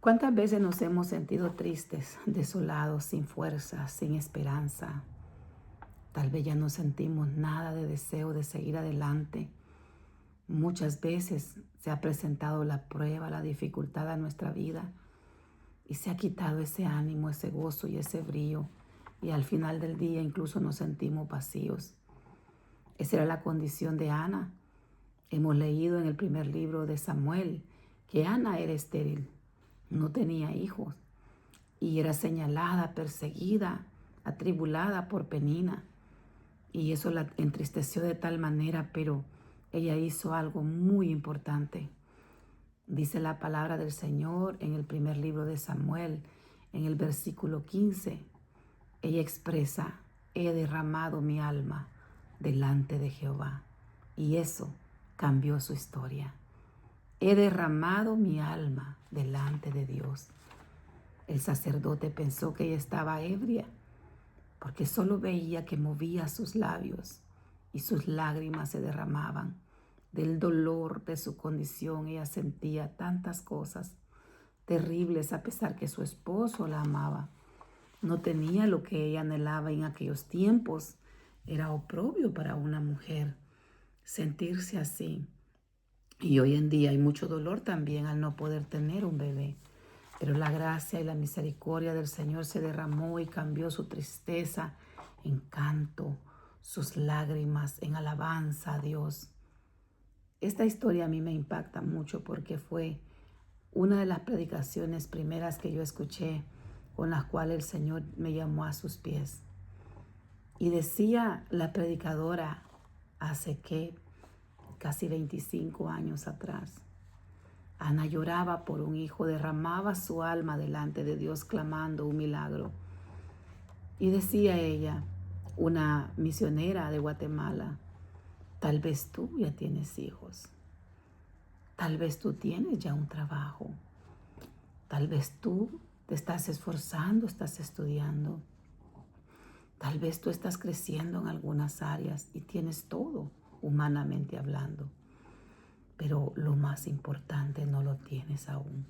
¿Cuántas veces nos hemos sentido tristes, desolados, sin fuerza, sin esperanza? Tal vez ya no sentimos nada de deseo de seguir adelante. Muchas veces se ha presentado la prueba, la dificultad a nuestra vida y se ha quitado ese ánimo, ese gozo y ese brillo. Y al final del día incluso nos sentimos vacíos. Esa era la condición de Ana. Hemos leído en el primer libro de Samuel que Ana era estéril, no tenía hijos y era señalada, perseguida, atribulada por Penina. Y eso la entristeció de tal manera, pero ella hizo algo muy importante. Dice la palabra del Señor en el primer libro de Samuel, en el versículo 15. Ella expresa: he derramado mi alma delante de Jehová. Y eso cambió su historia. He derramado mi alma delante de Dios. El sacerdote pensó que ella estaba ebria, porque solo veía que movía sus labios y sus lágrimas se derramaban. Del dolor de su condición ella sentía tantas cosas terribles, a pesar que su esposo la amaba. No tenía lo que ella anhelaba en aquellos tiempos. Era oprobio para una mujer sentirse así. Y hoy en día hay mucho dolor también al no poder tener un bebé. Pero la gracia y la misericordia del Señor se derramó y cambió su tristeza en canto, sus lágrimas en alabanza a Dios. Esta historia a mí me impacta mucho porque fue una de las predicaciones primeras que yo escuché, con las cuales el Señor me llamó a sus pies. Y decía la predicadora hace casi 25 años atrás: Ana lloraba por un hijo, derramaba su alma delante de Dios clamando un milagro. Y decía ella, una misionera de Guatemala: tal vez tú ya tienes hijos, tal vez tú tienes ya un trabajo, tal vez tú te estás esforzando, estás estudiando, tal vez tú estás creciendo en algunas áreas y tienes todo, humanamente hablando. Pero lo más importante no lo tienes aún,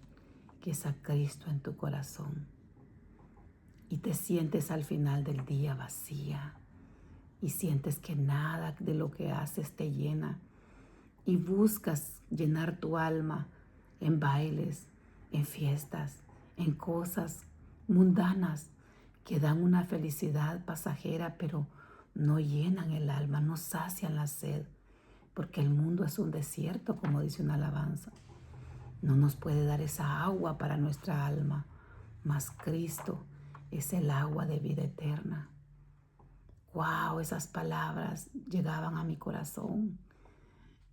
que es a Cristo en tu corazón. Y te sientes al final del día vacía y sientes que nada de lo que haces te llena. Y buscas llenar tu alma en bailes, en fiestas, en cosas mundanas que dan una felicidad pasajera, pero no llenan el alma, no sacian la sed. Porque el mundo es un desierto, como dice una alabanza. No nos puede dar esa agua para nuestra alma, mas Cristo es el agua de vida eterna. Wow, esas palabras llegaban a mi corazón.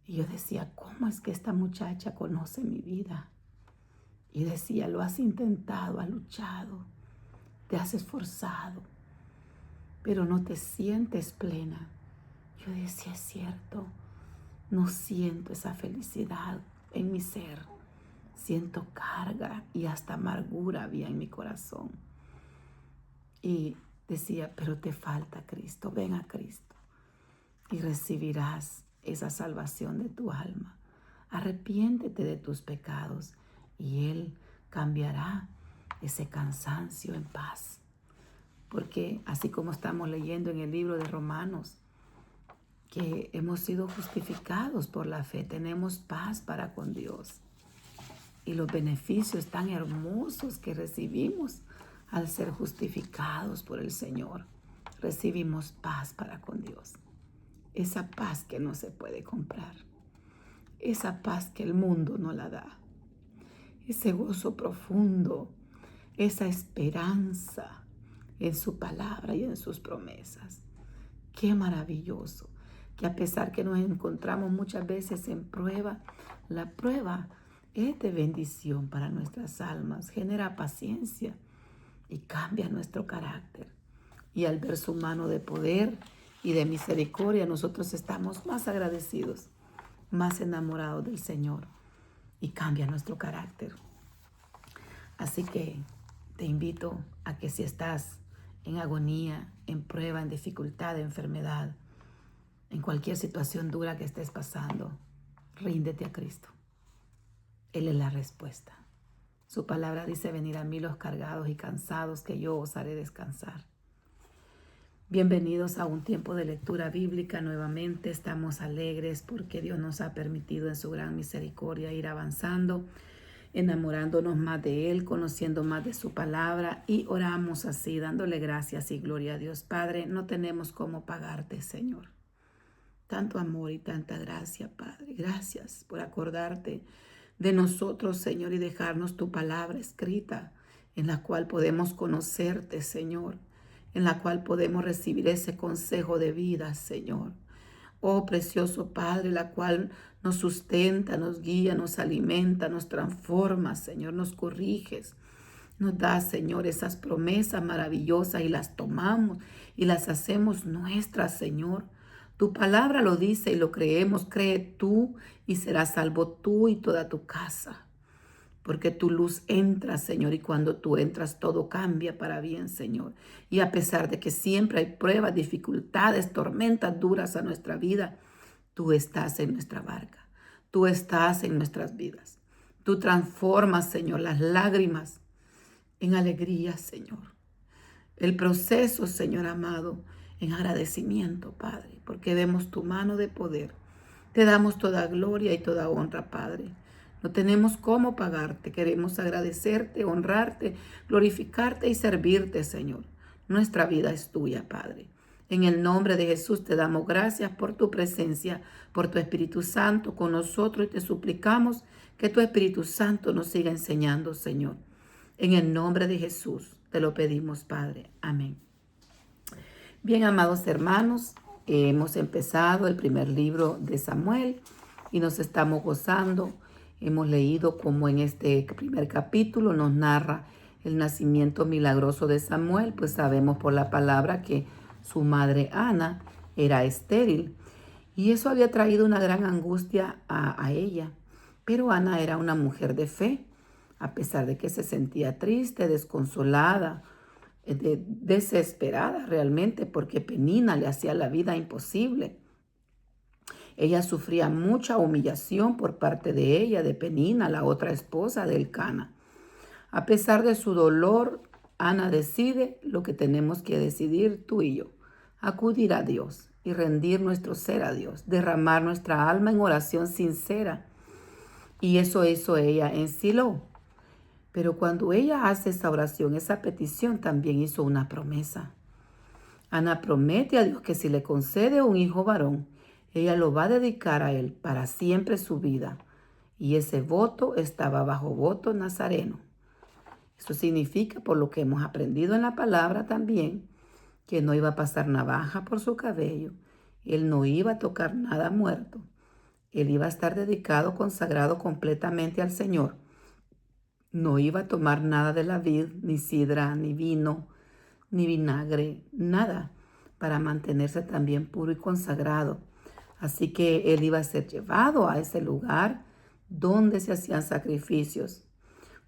Y yo decía, ¿cómo es que esta muchacha conoce mi vida? Y decía, lo has intentado, has luchado, te has esforzado, pero no te sientes plena. Yo decía, es cierto, no siento esa felicidad en mi ser. Siento carga y hasta amargura había en mi corazón. Y decía, pero te falta Cristo, ven a Cristo y recibirás esa salvación de tu alma. Arrepiéntete de tus pecados y Él cambiará ese cansancio en paz. Porque así como estamos leyendo en el libro de Romanos, que hemos sido justificados por la fe, tenemos paz para con Dios. Y los beneficios tan hermosos que recibimos al ser justificados por el Señor. Recibimos paz para con Dios. Esa paz que no se puede comprar. Esa paz que el mundo no la da. Ese gozo profundo. Esa esperanza en su palabra y en sus promesas. Qué maravilloso que a pesar que nos encontramos muchas veces en prueba, la prueba es de bendición para nuestras almas, genera paciencia y cambia nuestro carácter. Y al ver su mano de poder y de misericordia, nosotros estamos más agradecidos, más enamorados del Señor y cambia nuestro carácter. Así que te invito a que si estás en agonía, en prueba, en dificultad, en enfermedad, en cualquier situación dura que estés pasando, ríndete a Cristo. Él es la respuesta. Su palabra dice: venid a mí los cargados y cansados, que yo os haré descansar. Bienvenidos a un tiempo de lectura bíblica. Nuevamente estamos alegres porque Dios nos ha permitido en su gran misericordia ir avanzando, enamorándonos más de Él, conociendo más de su palabra, y oramos así, dándole gracias y gloria a Dios. Padre, no tenemos cómo pagarte, Señor. Tanto amor y tanta gracia, Padre. Gracias por acordarte de nosotros, Señor, y dejarnos tu palabra escrita, en la cual podemos conocerte, Señor, en la cual podemos recibir ese consejo de vida, Señor. Oh, precioso Padre, la cual nos sustenta, nos guía, nos alimenta, nos transforma, Señor, nos corriges. Nos da, Señor, esas promesas maravillosas y las tomamos y las hacemos nuestras, Señor. Tu palabra lo dice y lo creemos. Cree tú y serás salvo tú y toda tu casa. Porque tu luz entra, Señor, y cuando tú entras todo cambia para bien, Señor. Y a pesar de que siempre hay pruebas, dificultades, tormentas duras a nuestra vida, tú estás en nuestra barca. Tú estás en nuestras vidas. Tú transformas, Señor, las lágrimas en alegría, Señor. El proceso, Señor amado, en agradecimiento, Padre, porque vemos tu mano de poder. Te damos toda gloria y toda honra, Padre. No tenemos cómo pagarte. Queremos agradecerte, honrarte, glorificarte y servirte, Señor. Nuestra vida es tuya, Padre. En el nombre de Jesús te damos gracias por tu presencia, por tu Espíritu Santo con nosotros, y te suplicamos que tu Espíritu Santo nos siga enseñando, Señor. En el nombre de Jesús te lo pedimos, Padre. Amén. Bien, amados hermanos, hemos empezado el primer libro de Samuel y nos estamos gozando. Hemos leído como en este primer capítulo nos narra el nacimiento milagroso de Samuel, pues sabemos por la palabra que su madre Ana era estéril y eso había traído una gran angustia a ella. Pero Ana era una mujer de fe, a pesar de que se sentía triste, desconsolada, desesperada realmente, porque Penina le hacía la vida imposible. Ella sufría mucha humillación por parte de ella, de Penina, la otra esposa de Elcana. A pesar de su dolor, Ana decide lo que tenemos que decidir tú y yo: acudir a Dios y rendir nuestro ser a Dios, derramar nuestra alma en oración sincera. Y eso hizo ella en Silo. Pero cuando ella hace esa oración, esa petición, también hizo una promesa. Ana promete a Dios que si le concede un hijo varón, ella lo va a dedicar a él para siempre su vida. Y ese voto estaba bajo voto nazareno. Eso significa, por lo que hemos aprendido en la palabra también, que no iba a pasar navaja por su cabello. Él no iba a tocar nada muerto. Él iba a estar dedicado, consagrado completamente al Señor. No iba a tomar nada de la vid, ni sidra, ni vino, ni vinagre, nada, para mantenerse también puro y consagrado. Así que él iba a ser llevado a ese lugar donde se hacían sacrificios.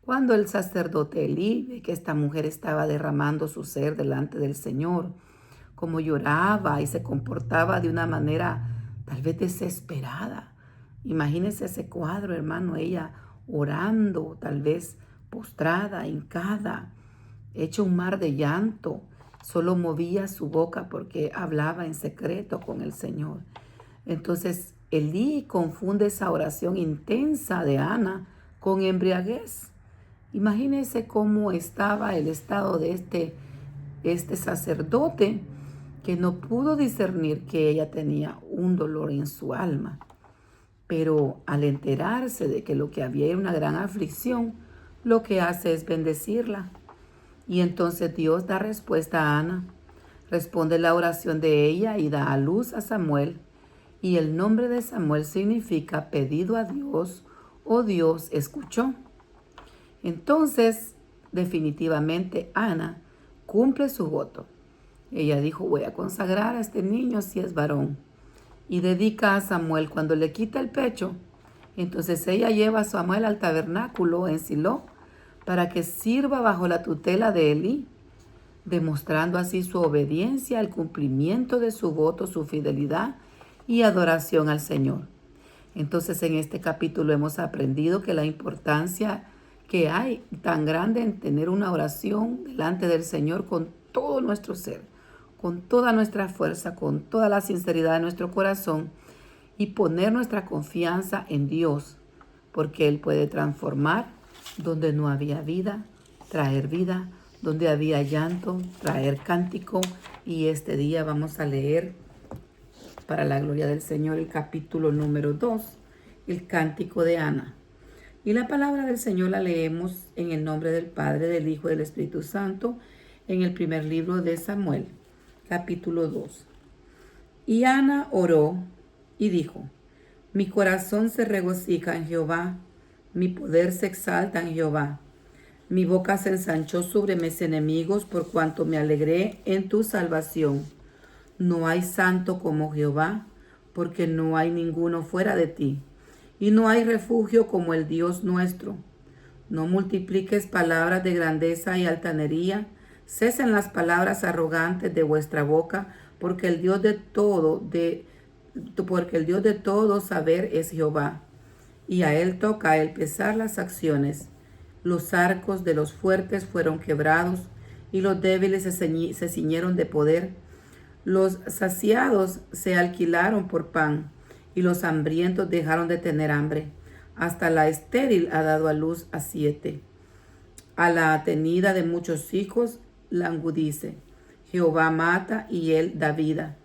Cuando el sacerdote Elí ve que esta mujer estaba derramando su ser delante del Señor, como lloraba y se comportaba de una manera tal vez desesperada. Imagínense ese cuadro, hermano, ella orando, tal vez postrada, hincada, hecho un mar de llanto. Solo movía su boca porque hablaba en secreto con el Señor. Entonces Elí confunde esa oración intensa de Ana con embriaguez. Imagínense cómo estaba el estado de este sacerdote, que no pudo discernir que ella tenía un dolor en su alma. Pero al enterarse de que lo que había era una gran aflicción, lo que hace es bendecirla. Y entonces Dios da respuesta a Ana, responde la oración de ella y da a luz a Samuel. Y el nombre de Samuel significa pedido a Dios o Dios escuchó. Entonces, definitivamente Ana cumple su voto. Ella dijo: voy a consagrar a este niño si es varón. Y dedica a Samuel cuando le quita el pecho. Entonces ella lleva a Samuel al tabernáculo en Silo para que sirva bajo la tutela de Elí, demostrando así su obediencia al cumplimiento de su voto, su fidelidad y adoración al Señor. Entonces en este capítulo hemos aprendido que la importancia que hay tan grande en tener una oración delante del Señor con todo nuestro ser, con toda nuestra fuerza, con toda la sinceridad de nuestro corazón y poner nuestra confianza en Dios, porque Él puede transformar donde no había vida, traer vida, donde había llanto, traer cántico. Y este día vamos a leer, para la gloria del Señor, el capítulo número 2, el cántico de Ana. Y la palabra del Señor la leemos en el nombre del Padre, del Hijo y del Espíritu Santo, en el primer libro de Samuel, capítulo 2. Y Ana oró y dijo: mi corazón se regocija en Jehová, mi poder se exalta en Jehová. Mi boca se ensanchó sobre mis enemigos por cuanto me alegré en tu salvación. No hay santo como Jehová, porque no hay ninguno fuera de ti, y no hay refugio como el Dios nuestro. No multipliques palabras de grandeza y altanería, cesen las palabras arrogantes de vuestra boca, porque el Dios de todo saber es Jehová, y a él toca el pesar las acciones. Los arcos de los fuertes fueron quebrados, y los débiles se ciñeron de poder. Los saciados se alquilaron por pan, y los hambrientos dejaron de tener hambre. Hasta la estéril ha dado a luz a 7. A la tenida de muchos hijos langudice. Jehová mata y él da vida.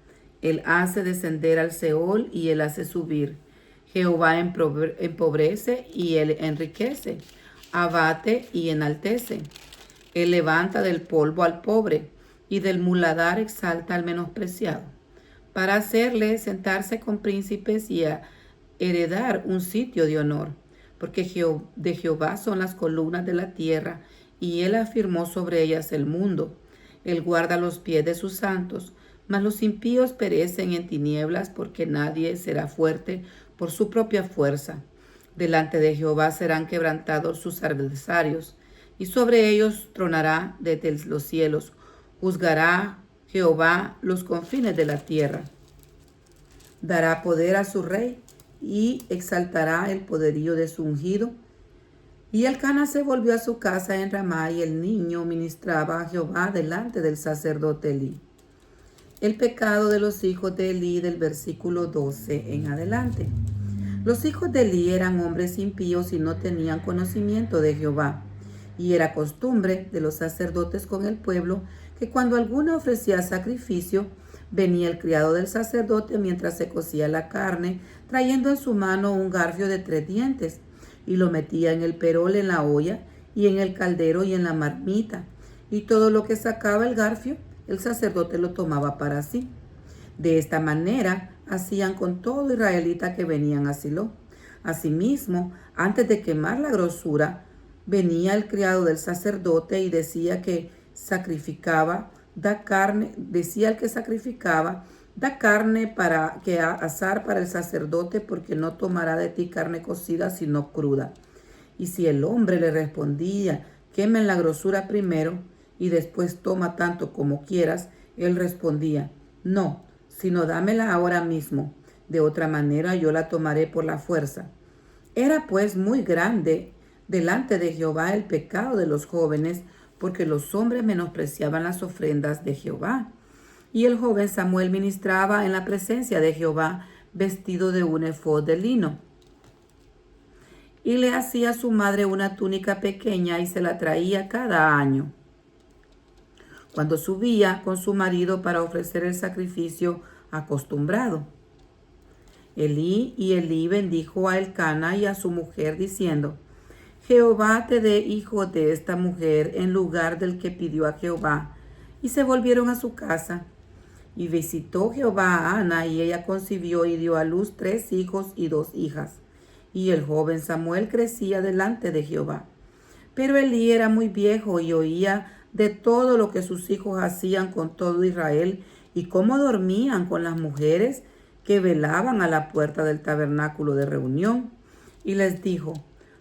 Él hace descender al Seol y él hace subir. Jehová empobrece y él enriquece. Abate y enaltece. Él levanta del polvo al pobre y del muladar exalta al menospreciado, para hacerle sentarse con príncipes y a heredar un sitio de honor. Porque de Jehová son las columnas de la tierra, y él afirmó sobre ellas el mundo. Él guarda los pies de sus santos, mas los impíos perecen en tinieblas, porque nadie será fuerte por su propia fuerza. Delante de Jehová serán quebrantados sus adversarios, y sobre ellos tronará desde los cielos. Juzgará Jehová los confines de la tierra. Dará poder a su rey y exaltará el poderío de su ungido. Y Elcana se volvió a su casa en Ramá, y el niño ministraba a Jehová delante del sacerdote Elí. El pecado de los hijos de Elí, del versículo 12 en adelante. Los hijos de Elí eran hombres impíos y no tenían conocimiento de Jehová. Y era costumbre de los sacerdotes con el pueblo que cuando alguno ofrecía sacrificio, venía el criado del sacerdote mientras se cocía la carne, trayendo en su mano un garfio de 3 dientes, y lo metía en el perol, en la olla, y en el caldero y en la marmita. Y todo lo que sacaba el garfio, el sacerdote lo tomaba para sí. De esta manera hacían con todo israelita que venían a Silo. Asimismo, antes de quemar la grosura, venía el criado del sacerdote y decía que sacrificaba, da carne para que asar para el sacerdote, porque no tomará de ti carne cocida sino cruda. Y si el hombre le respondía: quemen la grosura primero y después toma tanto como quieras, él respondía: no, sino dámela ahora mismo, de otra manera yo la tomaré por la fuerza. Era pues muy grande delante de Jehová el pecado de los jóvenes, porque los hombres menospreciaban las ofrendas de Jehová. Y el joven Samuel ministraba en la presencia de Jehová, vestido de un efod de lino. Y le hacía a su madre una túnica pequeña y se la traía cada año, cuando subía con su marido para ofrecer el sacrificio acostumbrado. Elí bendijo a Elcana y a su mujer, diciendo: Jehová te dé hijo de esta mujer en lugar del que pidió a Jehová. Y se volvieron a su casa. Y visitó Jehová a Ana, y ella concibió y dio a luz 3 hijos y 2 hijas. Y el joven Samuel crecía delante de Jehová. Pero Elí era muy viejo y oía de todo lo que sus hijos hacían con todo Israel, y cómo dormían con las mujeres que velaban a la puerta del tabernáculo de reunión. Y les dijo: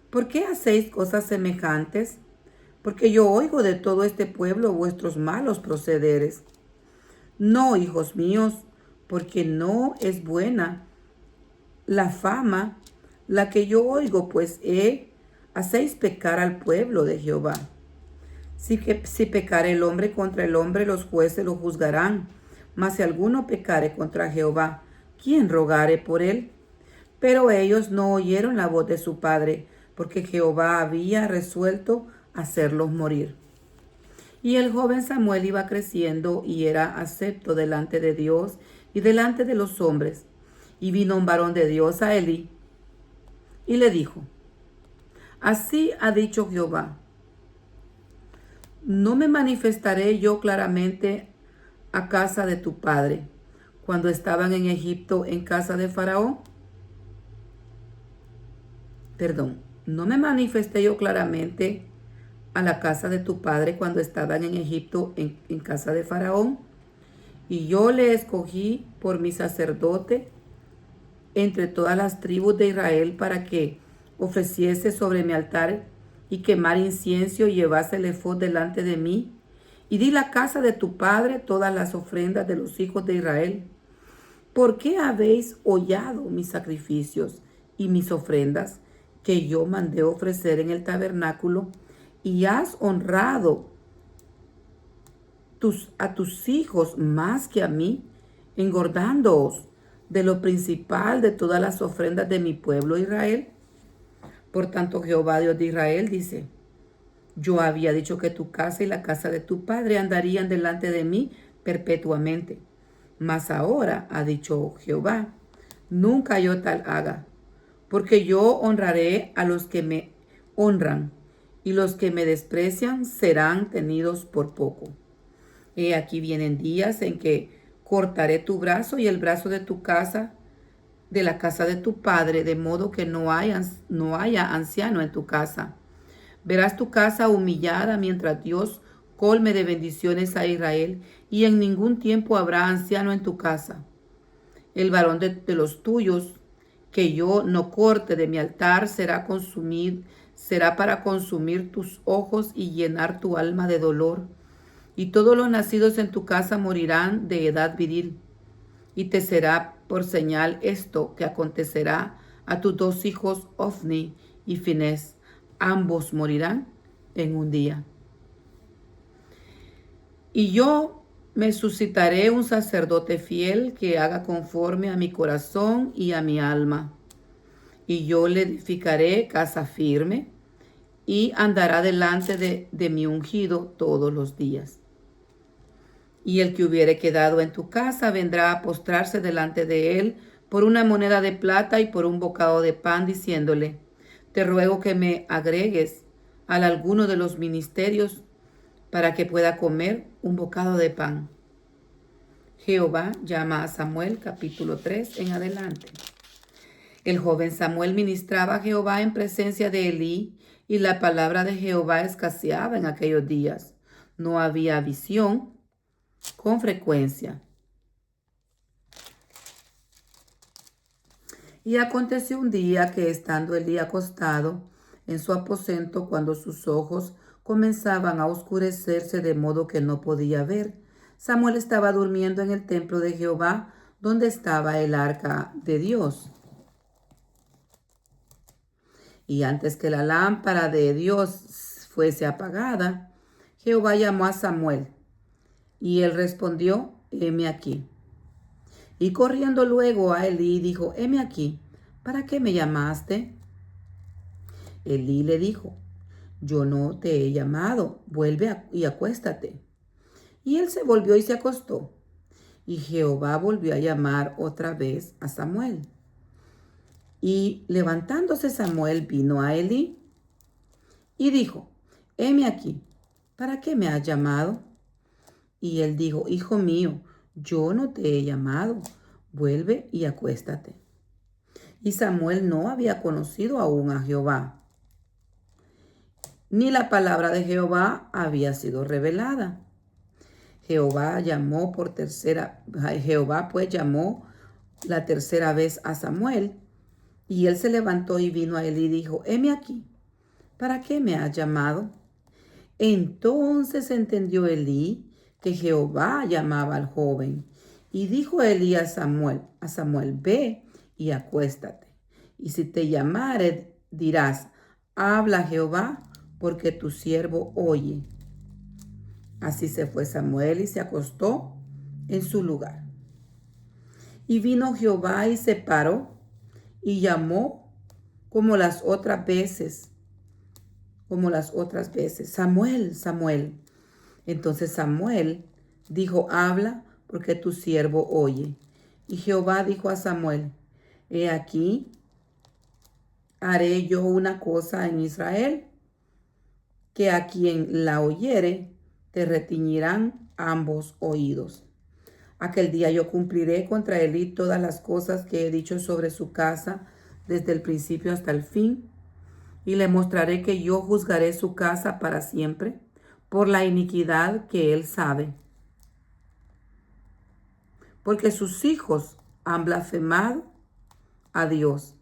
¿por qué hacéis cosas semejantes? Porque yo oigo de todo este pueblo vuestros malos procederes. No, hijos míos, porque no es buena la fama la que yo oigo, pues he hacéis pecar al pueblo de Jehová. Si pecare el hombre contra el hombre, los jueces lo juzgarán. Mas si alguno pecare contra Jehová, ¿quién rogare por él? Pero ellos no oyeron la voz de su padre, porque Jehová había resuelto hacerlos morir. Y el joven Samuel iba creciendo y era acepto delante de Dios y delante de los hombres. Y vino un varón de Dios a Elí y le dijo: Así ha dicho Jehová: ¿no me manifestaré yo claramente a casa de tu padre cuando estaban en Egipto en casa de Faraón? ¿No me manifesté yo claramente a la casa de tu padre cuando estaban en Egipto en casa de Faraón? Y yo le escogí por mi sacerdote entre todas las tribus de Israel para que ofreciese sobre mi altar y quemar incienso y llevase el ephod delante de mí. Y di la casa de tu padre todas las ofrendas de los hijos de Israel. ¿Por qué habéis hollado mis sacrificios y mis ofrendas que yo mandé ofrecer en el tabernáculo? Y has honrado a tus hijos más que a mí, engordándoos de lo principal de todas las ofrendas de mi pueblo Israel. Por tanto, Jehová Dios de Israel dice: yo había dicho que tu casa y la casa de tu padre andarían delante de mí perpetuamente. Mas ahora, ha dicho Jehová, nunca yo tal haga, porque yo honraré a los que me honran, y los que me desprecian serán tenidos por poco. He aquí vienen días en que cortaré tu brazo y el brazo de tu casa, de la casa de tu padre, de modo que no haya anciano en tu casa. Verás tu casa humillada mientras Dios colme de bendiciones a Israel, y en ningún tiempo habrá anciano en tu casa. El varón de los tuyos que yo no corte de mi altar será para consumir tus ojos y llenar tu alma de dolor. Y todos los nacidos en tu casa morirán de edad viril. Y te será por señal esto que acontecerá a tus dos hijos Ofni y Finés. Ambos morirán en un día. Y yo me suscitaré un sacerdote fiel que haga conforme a mi corazón y a mi alma. Y yo le edificaré casa firme y andará delante de mi ungido todos los días. Y el que hubiere quedado en tu casa vendrá a postrarse delante de él por una moneda de plata y por un bocado de pan, diciéndole: te ruego que me agregues a alguno de los ministerios para que pueda comer un bocado de pan. Jehová llama a Samuel, capítulo 3 en adelante. El joven Samuel ministraba a Jehová en presencia de Elí, y la palabra de Jehová escaseaba en aquellos días. No había visión con frecuencia. Y aconteció un día que, estando Elí acostado en su aposento, cuando sus ojos comenzaban a oscurecerse de modo que no podía ver, Samuel estaba durmiendo en el templo de Jehová, donde estaba el arca de Dios. Y antes que la lámpara de Dios fuese apagada, Jehová llamó a Samuel, y él respondió: heme aquí. Y corriendo luego a Elí dijo: heme aquí, ¿para qué me llamaste? Elí le dijo: yo no te he llamado, vuelve y acuéstate. Y él se volvió y se acostó. Y Jehová volvió a llamar otra vez a Samuel. Y levantándose Samuel vino a Elí y dijo: heme aquí, ¿para qué me has llamado? Y él dijo: hijo mío, yo no te he llamado, vuelve y acuéstate. Y Samuel no había conocido aún a Jehová, ni la palabra de Jehová había sido revelada. Jehová pues llamó la tercera vez a Samuel, y él se levantó y vino a él y dijo: heme aquí, ¿para qué me has llamado? Entonces entendió Elí que Jehová llamaba al joven, y dijo Elí a Samuel: ve y acuéstate, y si te llamare dirás: habla Jehová, porque tu siervo oye. Así se fue Samuel y se acostó en su lugar. Y vino Jehová y se paró y llamó como las otras veces, Samuel, Samuel. Entonces Samuel dijo, habla, porque tu siervo oye. Y Jehová dijo a Samuel, he aquí, haré yo una cosa en Israel, que a quien la oyere, te retiñirán ambos oídos. Aquel día yo cumpliré contra Elí todas las cosas que he dicho sobre su casa, desde el principio hasta el fin, y le mostraré que yo juzgaré su casa para siempre, por la iniquidad que él sabe. Porque sus hijos han blasfemado a Dios,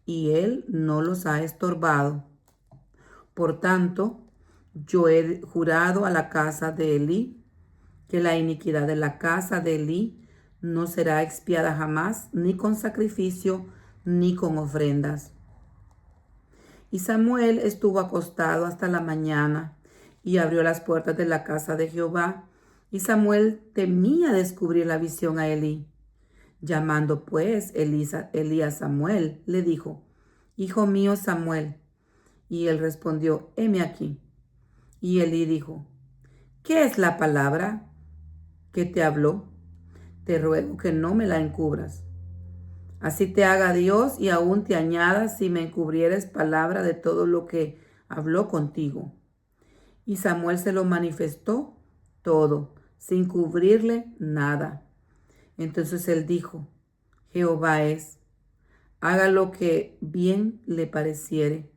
y él no los ha estorbado. Por tanto, yo he jurado a la casa de Elí, que la iniquidad de la casa de Elí no será expiada jamás, ni con sacrificio, ni con ofrendas. Y Samuel estuvo acostado hasta la mañana, y abrió las puertas de la casa de Jehová. Y Samuel temía descubrir la visión a Elí. Llamando pues Elí a Samuel, le dijo, Hijo mío Samuel. Y él respondió, heme aquí. Y Elí dijo, ¿qué es la palabra que te habló? Te ruego que no me la encubras. Así te haga Dios y aún te añada si me encubrieres palabra de todo lo que habló contigo. Y Samuel se lo manifestó todo, sin cubrirle nada. Entonces él dijo, Jehová es, haga lo que bien le pareciere.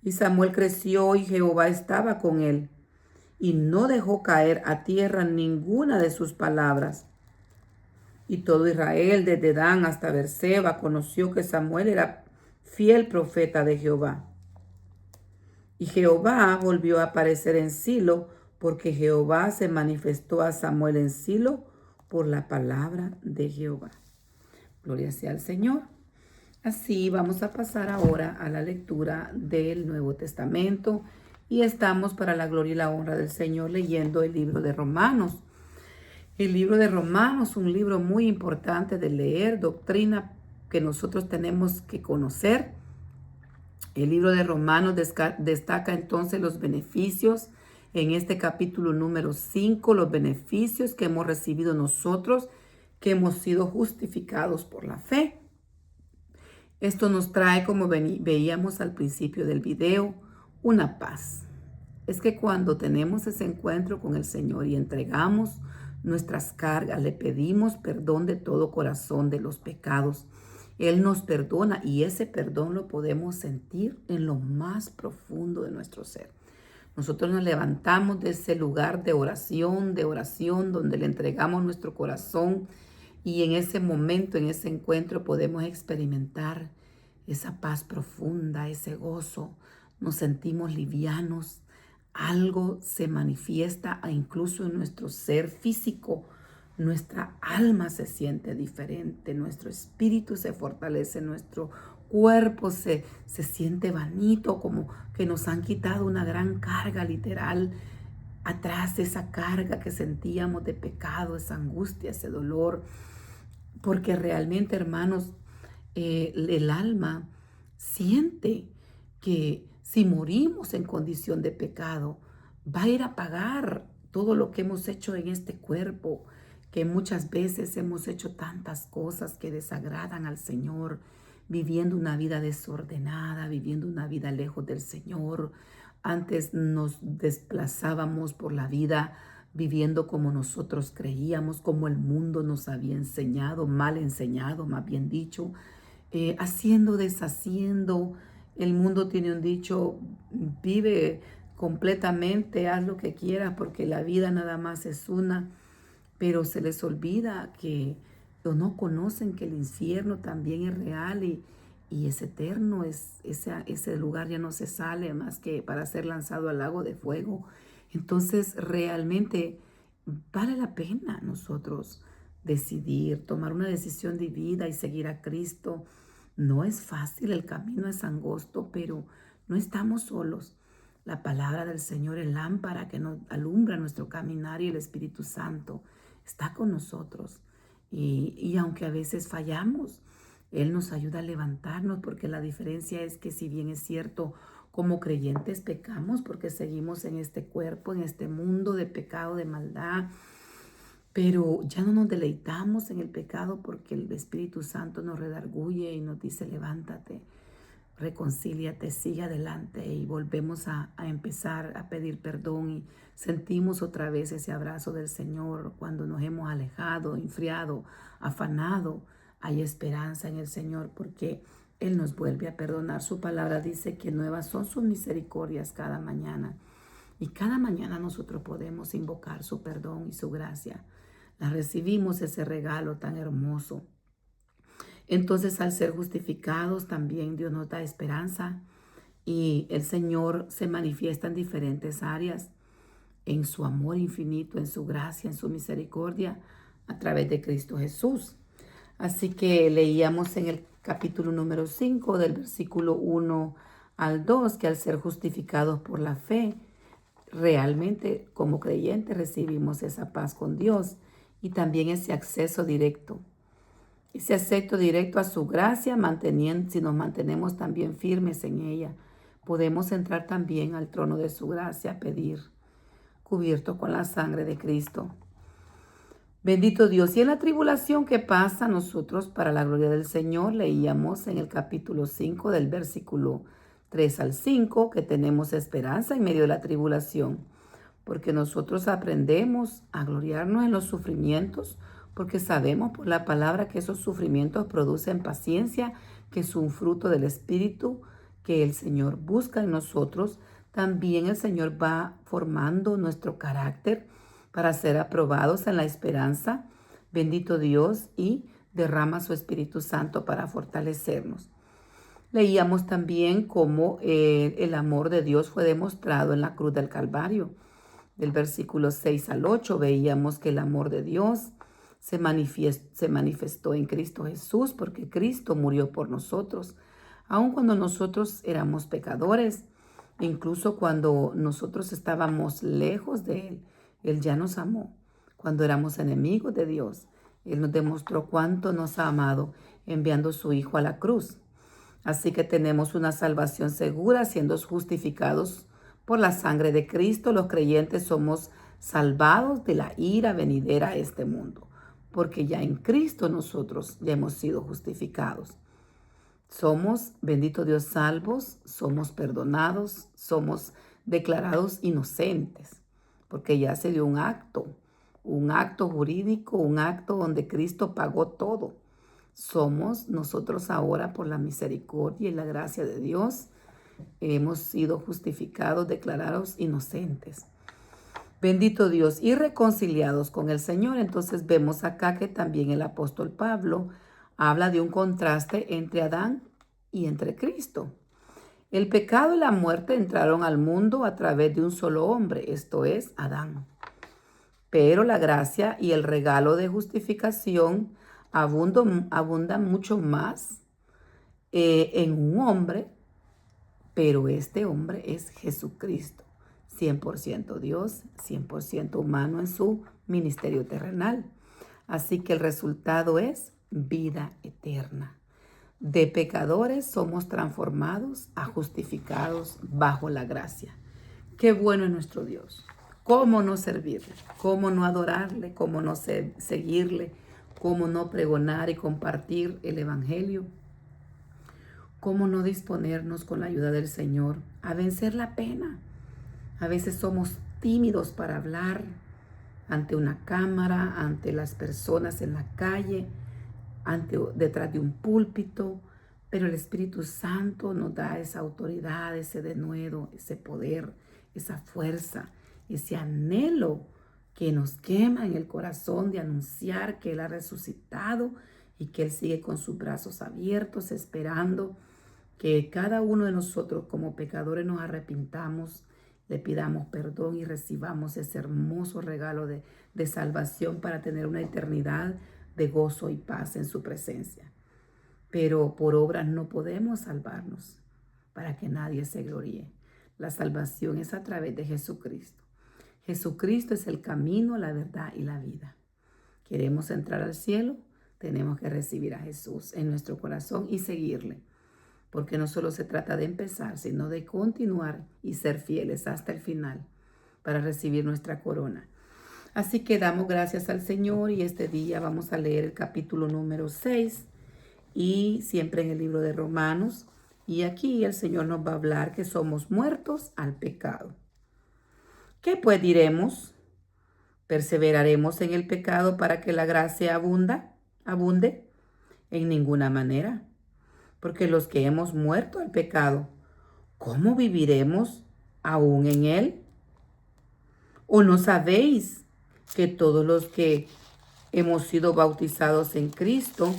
Y Samuel creció y Jehová estaba con él, y no dejó caer a tierra ninguna de sus palabras. Y todo Israel, desde Dan hasta Beerseba, conoció que Samuel era fiel profeta de Jehová. Y Jehová volvió a aparecer en Silo, porque Jehová se manifestó a Samuel en Silo por la palabra de Jehová. Gloria sea al Señor. Así vamos a pasar ahora a la lectura del Nuevo Testamento y estamos para la gloria y la honra del Señor leyendo el libro de Romanos. El libro de Romanos, un libro muy importante de leer, doctrina que nosotros tenemos que conocer. El libro de Romanos destaca entonces los beneficios, en este capítulo número 5, los beneficios que hemos recibido nosotros, que hemos sido justificados por la fe. Esto nos trae, como veíamos al principio del video, una paz. Es que cuando tenemos ese encuentro con el Señor y entregamos nuestras cargas, le pedimos perdón de todo corazón de los pecados, Él nos perdona y ese perdón lo podemos sentir en lo más profundo de nuestro ser. Nosotros nos levantamos de ese lugar de oración, donde le entregamos nuestro corazón y en ese momento, en ese encuentro podemos experimentar esa paz profunda, ese gozo. Nos sentimos livianos. Algo se manifiesta incluso en nuestro ser físico. Nuestra alma se siente diferente, nuestro espíritu se fortalece, nuestro cuerpo se siente vanito, como que nos han quitado una gran carga literal atrás de esa carga que sentíamos de pecado, esa angustia, ese dolor. Porque realmente, hermanos, el alma siente que si morimos en condición de pecado, va a ir a pagar todo lo que hemos hecho en este cuerpo, que muchas veces hemos hecho tantas cosas que desagradan al Señor, viviendo una vida desordenada, viviendo una vida lejos del Señor. Antes nos desplazábamos por la vida viviendo como nosotros creíamos, como el mundo nos había enseñado, mal enseñado, más bien dicho, haciendo, deshaciendo. El mundo tiene un dicho, vive completamente, haz lo que quieras, porque la vida nada más es una, pero se les olvida que o no conocen que el infierno también es real y es eterno, ese lugar ya no se sale más que para ser lanzado al lago de fuego. Entonces realmente vale la pena nosotros decidir, tomar una decisión de vida y seguir a Cristo. No es fácil, el camino es angosto, pero No estamos solos. La palabra del Señor es lámpara que nos alumbra nuestro caminar y el Espíritu Santo está con nosotros. Y aunque a veces fallamos, Él nos ayuda a levantarnos, porque la diferencia es que, si bien es cierto, como creyentes pecamos porque seguimos en este cuerpo, en este mundo de pecado, de maldad, pero ya no nos deleitamos en el pecado, porque el Espíritu Santo nos redarguye y nos dice: levántate, reconcíliate, sigue adelante, y volvemos a empezar a pedir perdón, y sentimos otra vez ese abrazo del Señor cuando nos hemos alejado, enfriado, afanado. Hay esperanza en el Señor, porque Él nos vuelve a perdonar. Su palabra dice que nuevas son sus misericordias cada mañana, y cada mañana nosotros podemos invocar su perdón y su gracia. La recibimos, ese regalo tan hermoso. Entonces, al ser justificados, también Dios nos da esperanza, y el Señor se manifiesta en diferentes áreas, en su amor infinito, en su gracia, en su misericordia, a través de Cristo Jesús. Así que leíamos en el capítulo número 5, del versículo 1 al 2, que al ser justificados por la fe, realmente como creyentes recibimos esa paz con Dios, y también ese acceso directo a su gracia, si nos mantenemos también firmes en ella, podemos entrar también al trono de su gracia a pedir, cubierto con la sangre de Cristo. Bendito Dios. Y en la tribulación que pasa a nosotros para la gloria del Señor, leíamos en el capítulo 5, del versículo 3 al 5, que tenemos esperanza en medio de la tribulación, porque nosotros aprendemos a gloriarnos en los sufrimientos, porque sabemos por la palabra que esos sufrimientos producen paciencia, que es un fruto del Espíritu que el Señor busca en nosotros. También el Señor va formando nuestro carácter para ser aprobados en la esperanza. Bendito Dios, y derrama su Espíritu Santo para fortalecernos. Leíamos también cómo el amor de Dios fue demostrado en la cruz del Calvario. Del versículo 6 al 8 veíamos que el amor de Dios se manifestó en Cristo Jesús, porque Cristo murió por nosotros, aun cuando nosotros éramos pecadores, incluso cuando nosotros estábamos lejos de Él. Él ya nos amó. Cuando éramos enemigos de Dios, Él nos demostró cuánto nos ha amado, enviando su Hijo a la cruz. Así que tenemos una salvación segura, siendo justificados por la sangre de Cristo. Los creyentes somos salvados de la ira venidera a este mundo, porque ya en Cristo nosotros ya hemos sido justificados. Somos, bendito Dios, salvos, somos perdonados, somos declarados inocentes, porque ya se dio un acto jurídico, un acto donde Cristo pagó todo. Somos nosotros ahora, por la misericordia y la gracia de Dios, hemos sido justificados, declarados inocentes. Bendito Dios, y reconciliados con el Señor. Entonces vemos acá que también el apóstol Pablo habla de un contraste entre Adán y entre Cristo. El pecado y la muerte entraron al mundo a través de un solo hombre, esto es, Adán. Pero la gracia y el regalo de justificación abundan mucho más en un hombre, pero este hombre es Jesucristo, 100% Dios, 100% humano en su ministerio terrenal. Así que el resultado es vida eterna. De pecadores somos transformados a justificados bajo la gracia. Qué bueno es nuestro Dios. ¿Cómo no servirle? ¿Cómo no adorarle? ¿Cómo no seguirle? ¿Cómo no pregonar y compartir el Evangelio? ¿Cómo no disponernos con la ayuda del Señor a vencer la pena? A veces somos tímidos para hablar ante una cámara, ante las personas en la calle, detrás de un púlpito, pero el Espíritu Santo nos da esa autoridad, ese denuedo, ese poder, esa fuerza, ese anhelo que nos quema en el corazón de anunciar que Él ha resucitado y que Él sigue con sus brazos abiertos, esperando que cada uno de nosotros como pecadores nos arrepintamos, le pidamos perdón y recibamos ese hermoso regalo de salvación para tener una eternidad de gozo y paz en su presencia. Pero por obras no podemos salvarnos. para que nadie se gloríe. La salvación es a través de Jesucristo. Jesucristo es el camino, la verdad y la vida. ¿Queremos entrar al cielo? Tenemos que recibir a Jesús en nuestro corazón y seguirle. Porque no solo se trata de empezar, sino de continuar y ser fieles hasta el final para recibir nuestra corona. Así que damos gracias al Señor y este día vamos a leer el capítulo número 6 y siempre en el libro de Romanos. Y aquí el Señor nos va a hablar que somos muertos al pecado. ¿Qué pues diremos? ¿Perseveraremos en el pecado para que la gracia abunde? En ninguna manera. Porque los que hemos muerto al pecado, ¿cómo viviremos aún en él? ¿O no sabéis que todos los que hemos sido bautizados en Cristo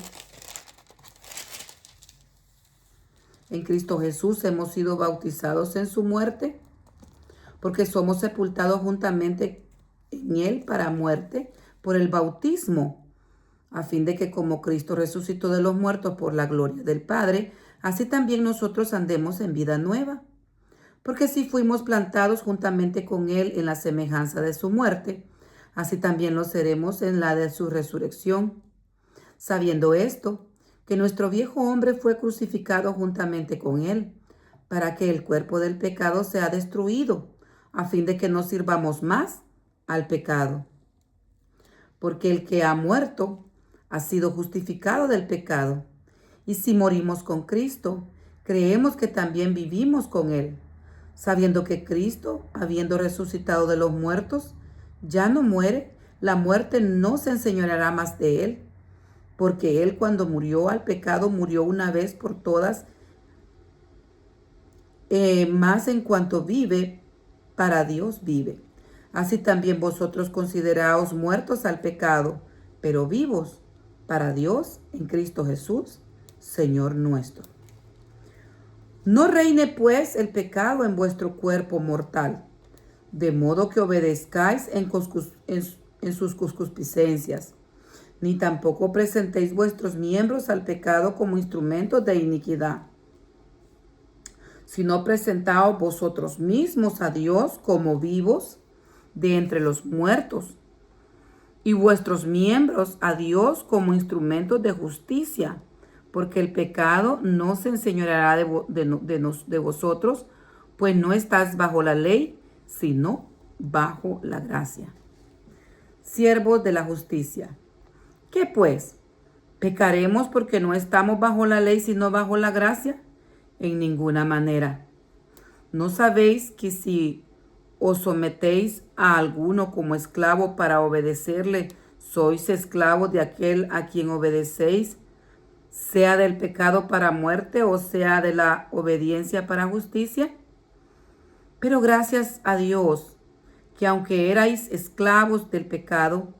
Jesús, hemos sido bautizados en su muerte? Porque somos sepultados juntamente en él para muerte por el bautismo, a fin de que como Cristo resucitó de los muertos por la gloria del Padre, así también nosotros andemos en vida nueva. Porque si fuimos plantados juntamente con él en la semejanza de su muerte, así también lo seremos en la de su resurrección. Sabiendo esto, que nuestro viejo hombre fue crucificado juntamente con él, para que el cuerpo del pecado sea destruido, a fin de que no sirvamos más al pecado. Porque el que ha muerto ha sido justificado del pecado. Y si morimos con Cristo, creemos que también vivimos con él, sabiendo que Cristo, habiendo resucitado de los muertos, ya no muere, la muerte no se enseñoreará más de él, porque él cuando murió al pecado murió una vez por todas, más en cuanto vive, para Dios vive. Así también vosotros consideraos muertos al pecado, pero vivos para Dios en Cristo Jesús, Señor nuestro. No reine pues el pecado en vuestro cuerpo mortal, de modo que obedezcáis en sus concupiscencias, ni tampoco presentéis vuestros miembros al pecado como instrumentos de iniquidad, sino presentaos vosotros mismos a Dios como vivos de entre los muertos, y vuestros miembros a Dios como instrumentos de justicia, porque el pecado no se enseñoreará de vosotros, pues no estás bajo la ley, sino bajo la gracia. Siervos de la justicia. ¿Qué pues? ¿Pecaremos porque no estamos bajo la ley, sino bajo la gracia? En ninguna manera. ¿No sabéis que si os sometéis a alguno como esclavo para obedecerle, sois esclavos de aquel a quien obedecéis, sea del pecado para muerte o sea de la obediencia para justicia? Pero gracias a Dios, que aunque erais esclavos del pecado,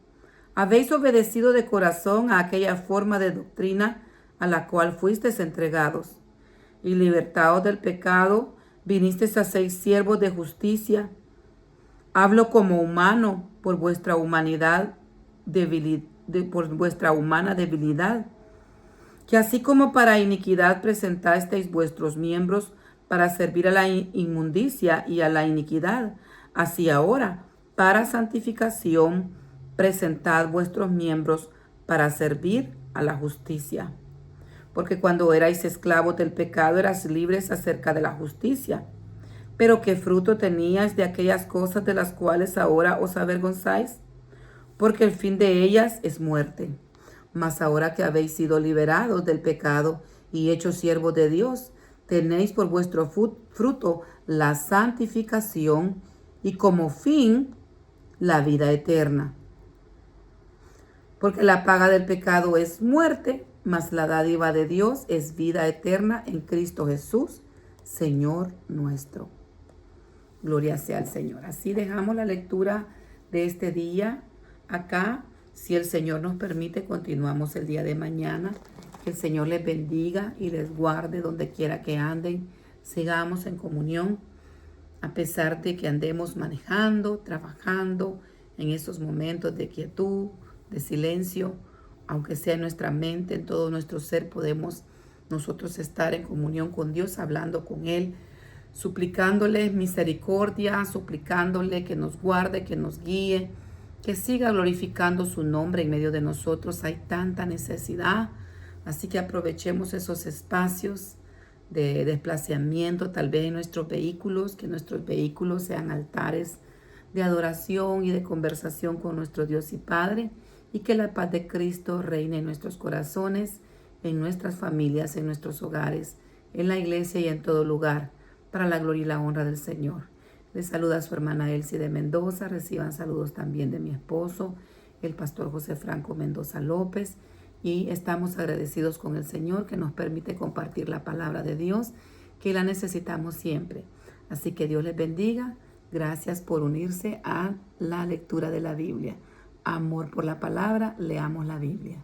habéis obedecido de corazón a aquella forma de doctrina a la cual fuisteis entregados, y libertados del pecado, vinisteis a ser siervos de justicia. Hablo como humano por vuestra humanidad, por vuestra humana debilidad, que así como para iniquidad presentasteis vuestros miembros para servir a la inmundicia y a la iniquidad, así ahora, para santificación, presentad vuestros miembros para servir a la justicia. Porque cuando erais esclavos del pecado, eras libres acerca de la justicia. Pero ¿qué fruto teníais de aquellas cosas de las cuales ahora os avergonzáis? Porque el fin de ellas es muerte. Mas ahora que habéis sido liberados del pecado y hechos siervos de Dios, tenéis por vuestro fruto la santificación y como fin la vida eterna. Porque la paga del pecado es muerte, mas la dádiva de Dios es vida eterna en Cristo Jesús, Señor nuestro. Gloria sea al Señor. Así dejamos la lectura de este día acá. Si el Señor nos permite, continuamos el día de mañana. Que el Señor les bendiga y les guarde donde quiera que anden. Sigamos en comunión, a pesar de que andemos manejando, trabajando en esos momentos de quietud, de silencio, aunque sea en nuestra mente, en todo nuestro ser podemos nosotros estar en comunión con Dios, hablando con Él, suplicándole misericordia, suplicándole que nos guarde, que nos guíe, que siga glorificando su nombre en medio de nosotros. Hay tanta necesidad, así que aprovechemos esos espacios de desplazamiento, tal vez en nuestros vehículos, que nuestros vehículos sean altares de adoración y de conversación con nuestro Dios y Padre, y que la paz de Cristo reine en nuestros corazones, en nuestras familias, en nuestros hogares, en la iglesia y en todo lugar, para la gloria y la honra del Señor. Les saluda a su hermana Elsie de Mendoza. Reciban saludos también de mi esposo, el pastor José Franco Mendoza López. Y estamos agradecidos con el Señor que nos permite compartir la palabra de Dios, que la necesitamos siempre. Así que Dios les bendiga. Gracias por unirse a la lectura de la Biblia. Amor por la palabra, leamos la Biblia.